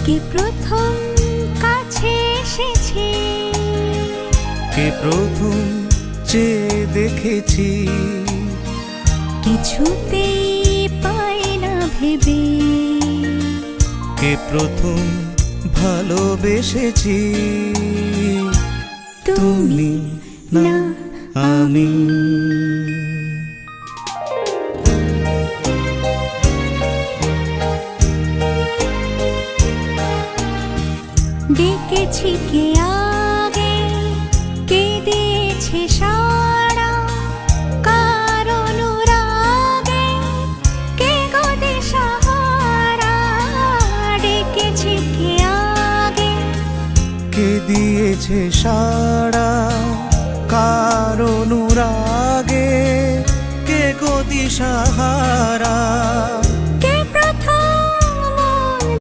কে প্রথম কাছে এসেছে, কে প্রথম চেয়ে দেখেছি, কিছুতেই পাই না ভেবে। কে প্রথম ভালোবেসেছি, তুমি না আমি। ডেকেছি কে আগে, কে দিয়েছে সাড়া, কার অনুরাগে কে গো দিশাহারা। ডেকেছি কে আগে, কে দিয়েছে সাড়া, কার অনুরাগে কে গো দিশাহারা।